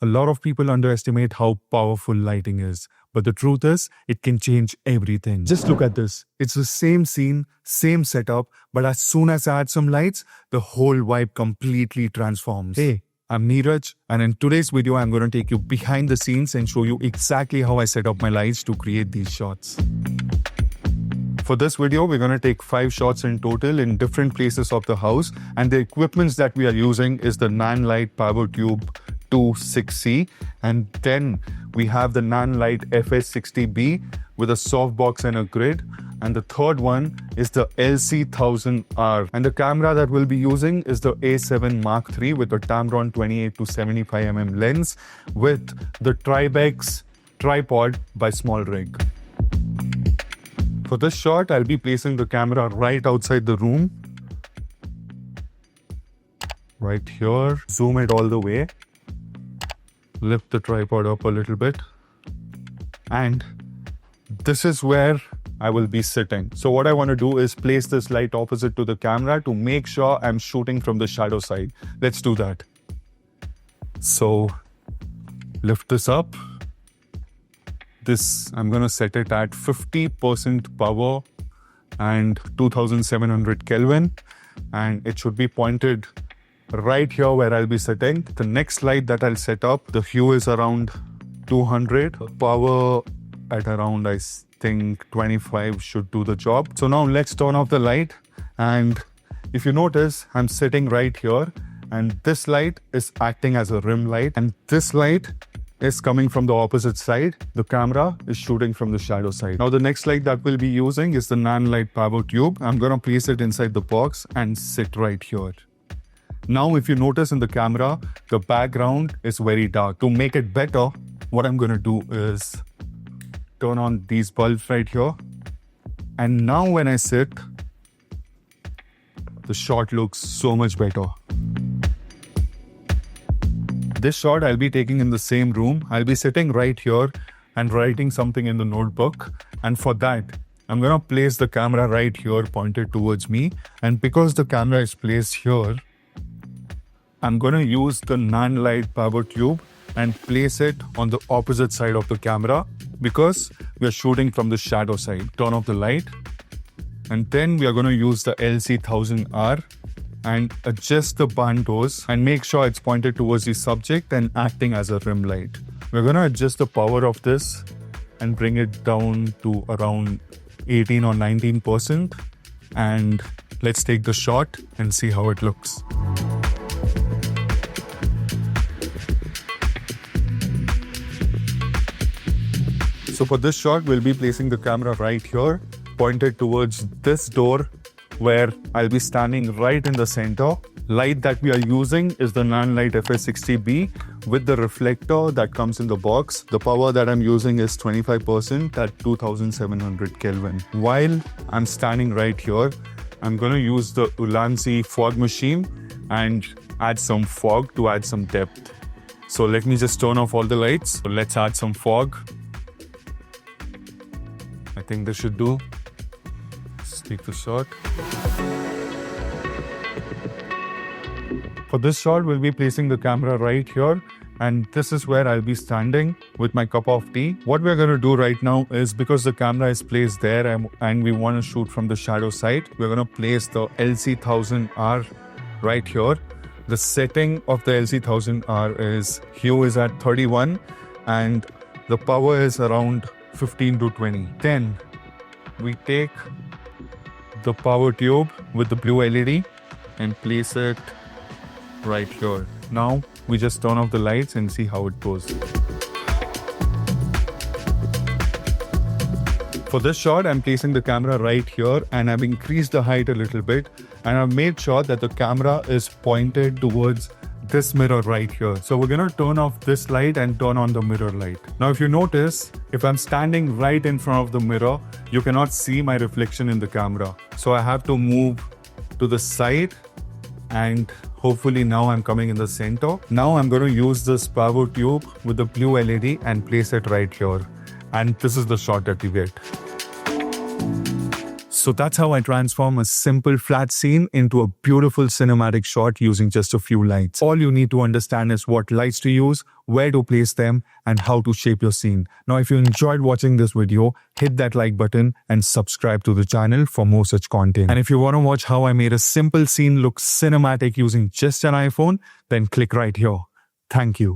A lot of people underestimate how powerful lighting is, but the truth is, it can change everything. Just look at this. It's the same scene, same setup, but as soon as I add some lights, the whole vibe completely transforms. Hey, I'm Neeraj, and in today's video, I'm going to take you behind the scenes and show you exactly how I set up my lights to create these shots. For this video, we're going to take 5 shots in total in different places of the house, and the equipments that we are using is the Nanlite PowerTube 26C, and then we have the Nanlite FS60B with a softbox and a grid, and the third one is the LC1000R, and the camera that we'll be using is the A7 Mark III with a Tamron 28 to 75mm lens with the Tribex tripod by Small Rig. For this shot, I'll be placing the camera right outside the room, right here. Zoom it all the way. Lift the tripod up a little bit, and this is where I will be sitting. So what I want to do is place this light opposite to the camera to make sure I'm shooting from the shadow side. Let's do that. So lift this up. This, I'm going to set it at 50% power and 2700 Kelvin, and it should be pointed right here where I'll be sitting. The next light that I'll set up, the hue is around 200. Power at around, I think, 25 should do the job. So now let's turn off the light. And if you notice, I'm sitting right here, and this light is acting as a rim light, and this light is coming from the opposite side. The camera is shooting from the shadow side. Now the next light that we'll be using is the Nanlite PowerTube. I'm going to place it inside the box and sit right here. Now, if you notice in the camera, the background is very dark. To make it better, what I'm going to do is turn on these bulbs right here. And now when I sit, the shot looks so much better. This shot I'll be taking in the same room. I'll be sitting right here and writing something in the notebook. And for that, I'm going to place the camera right here pointed towards me. And because the camera is placed here, I'm going to use the Nanlite PowerTube and place it on the opposite side of the camera because we are shooting from the shadow side. Turn off the light. And then we are going to use the LC1000R and adjust the bandos and make sure it's pointed towards the subject and acting as a rim light. We're going to adjust the power of this and bring it down to around 18 or 19%. And let's take the shot and see how it looks. So for this shot, we'll be placing the camera right here, pointed towards this door where I'll be standing right in the center. Light that we are using is the Nanlite FS60B with the reflector that comes in the box. The power that I'm using is 25% at 2700 Kelvin. While I'm standing right here, I'm going to use the Ulanzi fog machine and add some fog to add some depth. So let me just turn off all the lights. So let's add some fog. I think this should do. Let's take the shot. For this shot, we'll be placing the camera right here, and this is where I'll be standing with my cup of tea. What we're going to do right now is, because the camera is placed there and we want to shoot from the shadow side, we're going to place the LC1000R right here. The setting of the LC1000R is hue is at 31 and the power is around 15 to 20. Then we take the power tube with the blue LED and place it right here. Now we just turn off the lights and see how it goes. For this shot, I'm placing the camera right here and I've increased the height a little bit, and I've made sure that the camera is pointed towards this mirror right here. So we're going to turn off this light and turn on the mirror light. Now if you notice, if I'm standing right in front of the mirror, you cannot see my reflection in the camera. So I have to move to the side, and hopefully now I'm coming in the center. Now I'm going to use this power tube with the blue LED and place it right here. And this is the shot that we get. So that's how I transform a simple flat scene into a beautiful cinematic shot using just a few lights. All you need to understand is what lights to use, where to place them, and how to shape your scene. Now, if you enjoyed watching this video, hit that like button and subscribe to the channel for more such content. And if you want to watch how I made a simple scene look cinematic using just an iPhone, then click right here. Thank you.